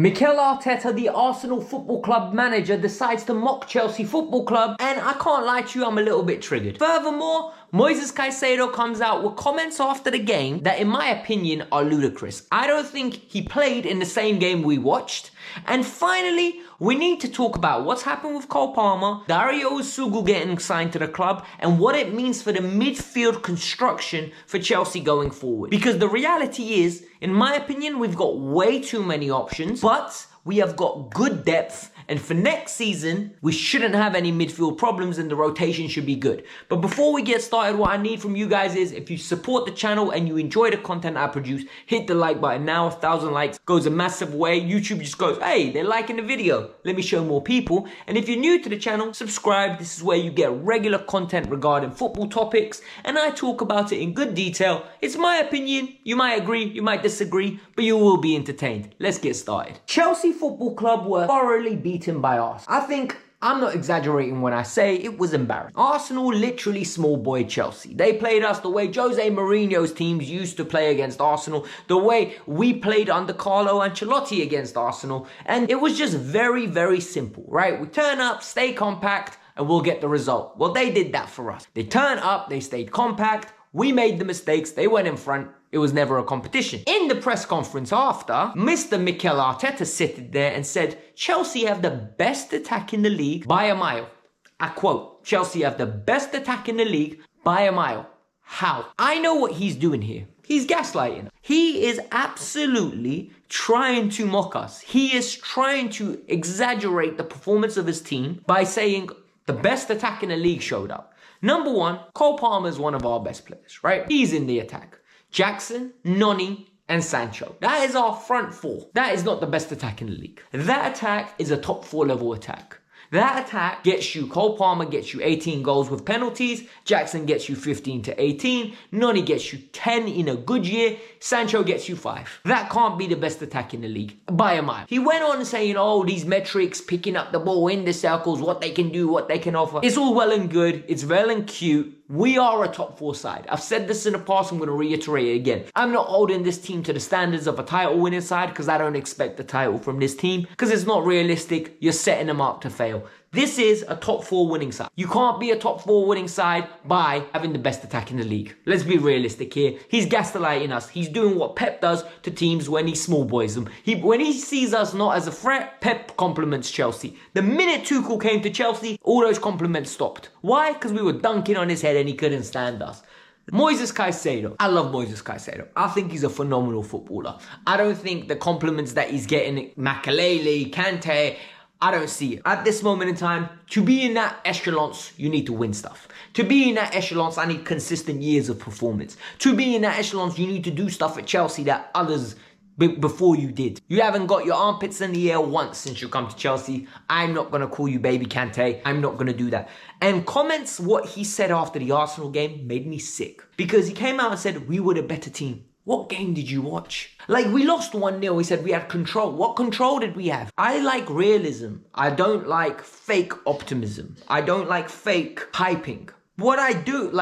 Mikel Arteta, the Arsenal Football Club manager, decides to mock Chelsea Football Club, and I can't lie to you, I'm a little bit triggered. Furthermore, Caicedo comes out with comments after the game that, in my opinion, are ludicrous. I don't think he played in the same game we watched. And finally, we need to talk about what's happened with Cole Palmer, Dario Essugo getting signed to the club, and what it means for the midfield construction for Chelsea going forward. Because the reality is, in my opinion, we've got way too many options, but we have got good depth, and for next season, we shouldn't have any midfield problems and the rotation should be good. But before we get started, what I need from you guys is, if you support the channel and you enjoy the content I produce, hit the like button now. 1,000 likes goes a massive way. YouTube just goes, hey, they're liking the video. Let me show more people. And if you're new to the channel, subscribe. This is where you get regular content regarding football topics, and I talk about it in good detail. It's my opinion. You might agree, you might disagree, but you will be entertained. Let's get started. Chelsea Football Club were thoroughly beaten by Arsenal. I think I'm not exaggerating when I say it was embarrassing. Arsenal literally small boy Chelsea. They played us the way Jose Mourinho's teams used to play against Arsenal, the way we played under Carlo Ancelotti against Arsenal, and it was just very, very simple, right? We turn up, stay compact, and we'll get the result. Well, they did that for us. They turned up, they stayed compact, we made the mistakes, they went in front. It was never a competition. In the press conference after, Mr. Mikel Arteta sat there and said, Chelsea have the best attack in the league by a mile. I quote, Chelsea have the best attack in the league by a mile. How? I know what he's doing here. He's gaslighting. He is absolutely trying to mock us. He is trying to exaggerate the performance of his team by saying the best attack in the league showed up. Number one, Cole Palmer is one of our best players, right? He's in the attack. Jackson, Noni, and Sancho. That is our front four. That is not the best attack in the league. That attack is a top 4 level attack. That attack gets you, Cole Palmer gets you 18 goals with penalties, Jackson gets you 15 to 18, Noni gets you 10 in a good year, Sancho gets you 5. That can't be the best attack in the league, by a mile. He went on saying, oh, these metrics, picking up the ball in the circles, what they can do, what they can offer. It's all well and good, it's well and cute. We are a top 4 side. I've said this in the past, I'm going to reiterate it again. I'm not holding this team to the standards of a title winning side because I don't expect the title from this team because it's not realistic. You're setting them up to fail. This is a top 4 winning side. You can't be a top 4 winning side by having the best attack in the league. Let's be realistic here. He's gaslighting us. He's doing what Pep does to teams when he small boys them. When he sees us not as a threat, Pep compliments Chelsea. The minute Tuchel came to Chelsea, all those compliments stopped. Why? Because we were dunking on his head and he couldn't stand us. Caicedo. I love Caicedo. I think he's a phenomenal footballer. I don't think the compliments that he's getting, Makelele, Kante, I don't see it. At this moment in time, to be in that echelons, you need to win stuff. To be in that echelons, I need consistent years of performance. To be in that echelons, you need to do stuff at Chelsea that others before you did. You haven't got your armpits in the air once since you come to Chelsea. I'm not going to call you baby Kante. I'm not going to do that. And comments what he said after the Arsenal game made me sick. Because he came out and said, we were the better team. What game did you watch? Like, we lost 1-0. He said we had control. What control did we have? I like realism. I don't like fake optimism. I don't like fake hyping. What I do,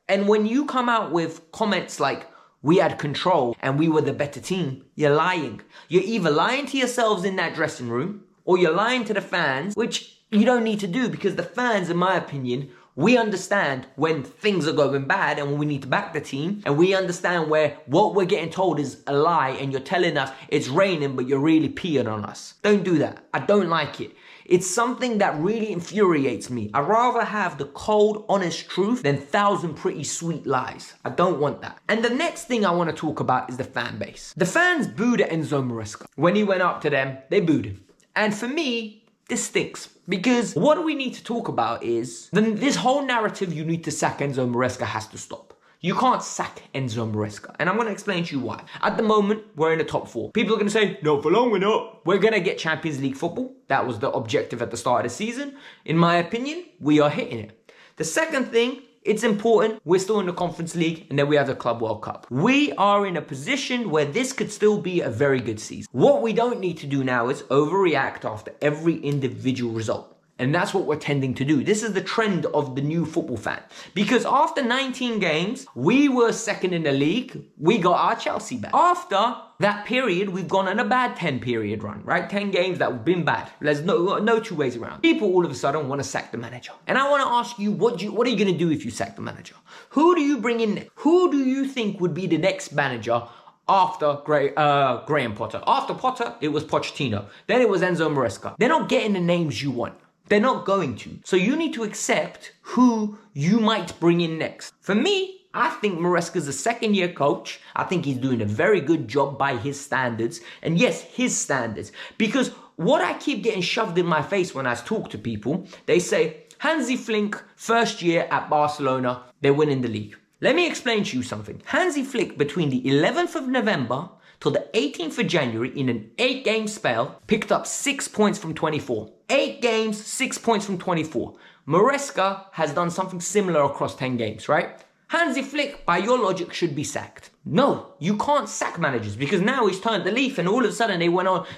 and when you come out with comments like, we had control and we were the better team, you're lying. You're either lying to yourselves in that dressing room or you're lying to the fans, which you don't need to do because the fans, in my opinion, we understand when things are going bad and when we need to back the team, and we understand where what we're getting told is a lie and you're telling us it's raining but you're really peeing on us. Don't do that. I don't like it. It's something that really infuriates me. I'd rather have the cold, honest truth than 1,000 pretty sweet lies. I don't want that. And the next thing I want to talk about is the fan base. The fans booed Enzo Maresca. When he went up to them, they booed him. And for me, this stinks. Because what we need to talk about is, this whole narrative you need to sack Enzo Maresca has to stop. You can't sack Enzo Maresca. And I'm going to explain to you why. At the moment, we're in the top 4. People are going to say, no, for long we're not. We're going to get Champions League football. That was the objective at the start of the season. In my opinion, we are hitting it. The second thing, it's important, we're still in the Conference League and then we have the Club World Cup. We are in a position where this could still be a very good season. What we don't need to do now is overreact after every individual result. And that's what we're tending to do. This is the trend of the new football fan. Because after 19 games, we were second in the league. We got our Chelsea back. After that period, we've gone on a bad 10 period run, right? 10 games that have been bad. There's no two ways around. People all of a sudden want to sack the manager. And I want to ask you, what are you going to do if you sack the manager? Who do you bring in next? Who do you think would be the next manager after Graham Potter? After Potter, it was Pochettino. Then it was Enzo Maresca. They're not getting the names you want. They're not going to. So you need to accept who you might bring in next. For me, I think Maresca's a second-year coach. I think he's doing a very good job by his standards. And yes, his standards. Because what I keep getting shoved in my face when I talk to people, they say, Hansi Flick, first year at Barcelona, they're winning the league. Let me explain to you something. Hansi Flick, between the 11th of November till the 18th of January, in an 8-game spell, picked up 6 points from 24. 8 games, 6 points from 24. Maresca has done something similar across 10 games, right? Hansi Flick, by your logic, should be sacked. No, you can't sack managers because now he's turned the leaf and all of a sudden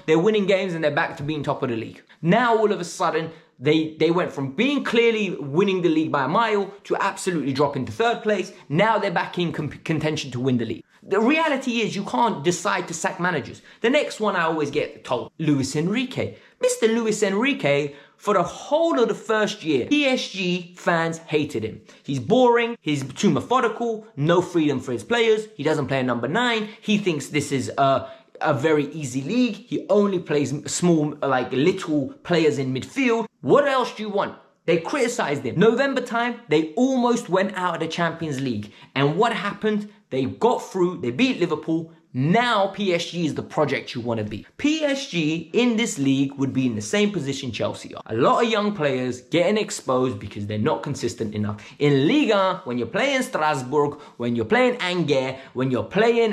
they're winning games and they're back to being top of the league. Now all of a sudden they went from being clearly winning the league by a mile to absolutely dropping to third place. Now they're back in contention to win the league. The reality is you can't decide to sack managers. The next one I always get told, Luis Enrique. Mr. Luis Enrique, for the whole of the first year, PSG fans hated him. He's boring, he's too methodical, no freedom for his players, he doesn't play a number 9, he thinks this is a very easy league, he only plays small, little players in midfield. What else do you want? They criticized him. November time, they almost went out of the Champions League. And what happened? They got through, they beat Liverpool. Now PSG is the project you want to be. PSG in this league would be in the same position Chelsea are. A lot of young players getting exposed because they're not consistent enough. In Liga, when you're playing Strasbourg, when you're playing Angers, when you're playing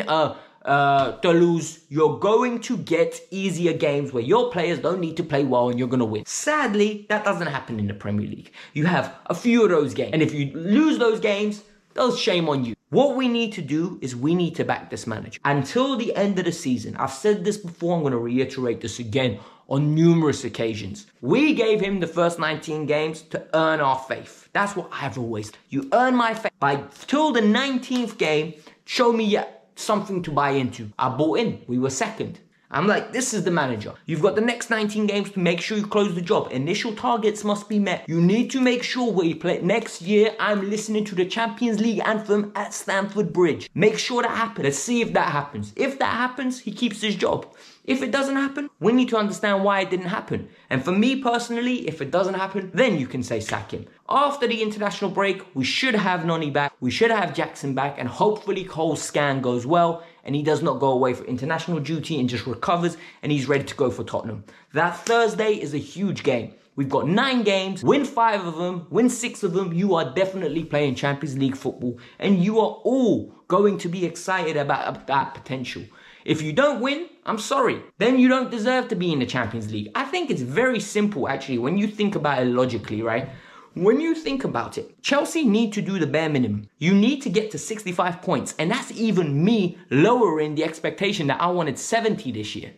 Toulouse, you're going to get easier games where your players don't need to play well and you're going to win. Sadly, that doesn't happen in the Premier League. You have a few of those games. And if you lose those games, that's shame on you. What we need to do is we need to back this manager. Until the end of the season, I've said this before, I'm going to reiterate this again on numerous occasions. We gave him the first 19 games to earn our faith. That's what I've always done. You earn my faith. Till the 19th game, show me something to buy into. I bought in. We were second. I'm like, this is the manager. You've got the next 19 games to make sure you close the job. Initial targets must be met. You need to make sure where you play. Next year, I'm listening to the Champions League anthem at Stamford Bridge. Make sure that happens. Let's see if that happens. If that happens, he keeps his job. If it doesn't happen, we need to understand why it didn't happen. And for me personally, if it doesn't happen, then you can say sack him. After the international break, we should have Noni back. We should have Jackson back. And hopefully Cole's scan goes well and he does not go away for international duty and just recovers and he's ready to go for Tottenham. That Thursday is a huge game. We've got 9 games, win 5 of them, win 6 of them. You are definitely playing Champions League football and you are all going to be excited about that potential. If you don't win, I'm sorry. Then you don't deserve to be in the Champions League. I think it's very simple actually when you think about it logically, right? When you think about it, Chelsea need to do the bare minimum. You need to get to 65 points. And that's even me lowering the expectation that I wanted 70 this year.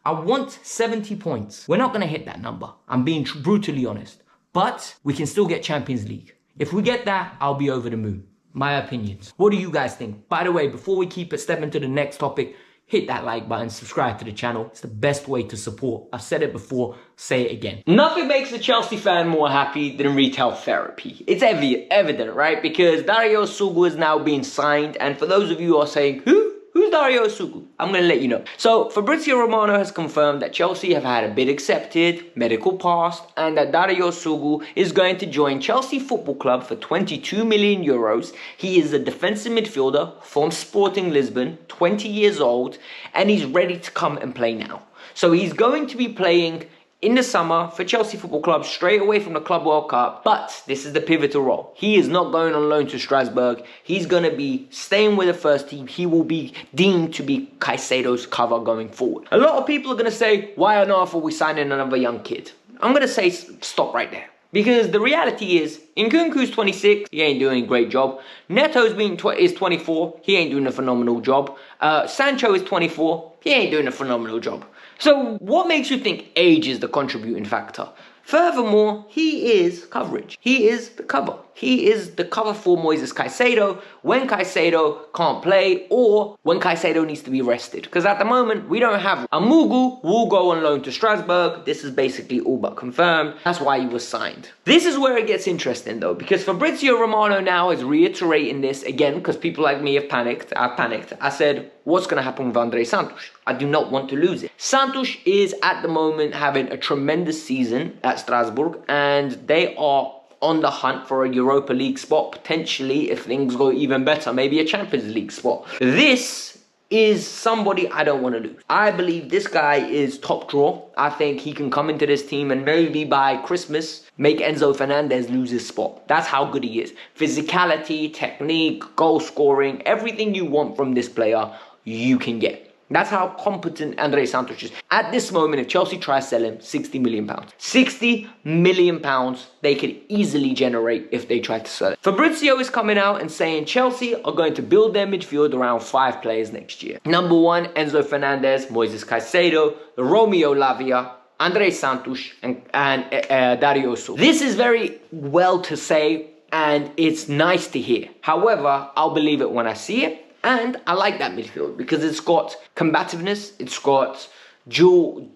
I want 70 points. We're not going to hit that number. I'm being brutally honest. But we can still get Champions League. If we get that, I'll be over the moon. My opinions. What do you guys think? By the way, before we step into the next topic, hit that like button, subscribe to the channel. It's the best way to support. I've said it before, say it again. Nothing makes a Chelsea fan more happy than retail therapy. It's evident, right? Because Dario Essugo is now being signed. And for those of you who are saying, Who's Dario Essugo? I'm going to let you know. So, Fabrizio Romano has confirmed that Chelsea have had a bid accepted, medical passed, and that Dario Essugo is going to join Chelsea Football Club for 22 million euros. He is a defensive midfielder from Sporting Lisbon, 20 years old, and he's ready to come and play now. So, he's going to be playing in the summer for Chelsea Football Club straight away from the Club World Cup. But this is the pivotal role. He is not going on loan to Strasbourg. He's going to be staying with the first team. He will be deemed to be Caicedo's cover going forward. A lot of people are going to say, why on earth are we signing another young kid? I'm going to say stop right there. Because the reality is, Nkunku's 26, he ain't doing a great job. Neto's is 24, he ain't doing a phenomenal job. Sancho is 24, he ain't doing a phenomenal job. So what makes you think age is the contributing factor? Furthermore, he is coverage. He is the cover. He is the cover for Moises Caicedo when Caicedo can't play or when Caicedo needs to be rested. Because at the moment, we don't have Amugu will go on loan to Strasbourg. This is basically all but confirmed. That's why he was signed. This is where it gets interesting though, because Fabrizio Romano now is reiterating this again because people like me have panicked. I've panicked. I said, what's going to happen with Andre Santos? I do not want to lose it. Santos is at the moment having a tremendous season at Strasbourg and they are on the hunt for a Europa League spot, potentially, if things go even better, maybe a Champions League spot. This is somebody I don't want to lose. I believe this guy is top draw. I think he can come into this team and maybe by Christmas make Enzo Fernandez lose his spot. That's how good he is. Physicality, technique, goal scoring, everything you want from this player, you can get. That's how competent Andre Santos is. At this moment, if Chelsea tries to sell him, £60 million. £60 million they could easily generate if they try to sell it. Fabrizio is coming out and saying Chelsea are going to build their midfield around 5 players next year. Number 1, Enzo Fernandez, Moises Caicedo, Romeo Lavia, Andre Santos, and Dario Essugo. This is very well to say and it's nice to hear. However, I'll believe it when I see it. And I like that midfield because it's got combativeness, it's got dual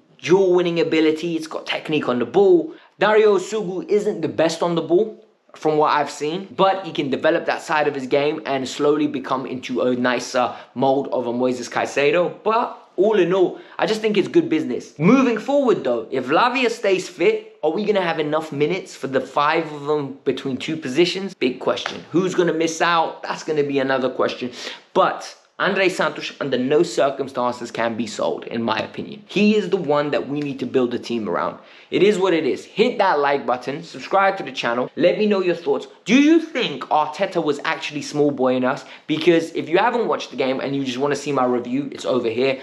winning ability, it's got technique on the ball. Dario Essugo isn't the best on the ball from what I've seen, but he can develop that side of his game and slowly become into a nicer mold of a Moises Caicedo. But all in all, I just think it's good business. Moving forward though, if Lavia stays fit, are we going to have enough minutes for the 5 of them between 2 positions? Big question. Who's going to miss out? That's going to be another question. But Andre Santos under no circumstances can be sold, in my opinion. He is the one that we need to build a team around. It is what it is. Hit that like button, subscribe to the channel, let me know your thoughts. Do you think Arteta was actually small boying us? Because if you haven't watched the game and you just want to see my review, it's over here.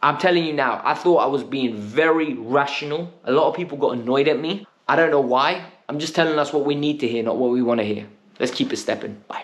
I'm telling you now, I thought I was being very rational. A lot of people got annoyed at me. I don't know why. I'm just telling us what we need to hear, not what we want to hear. Let's keep it stepping. Bye.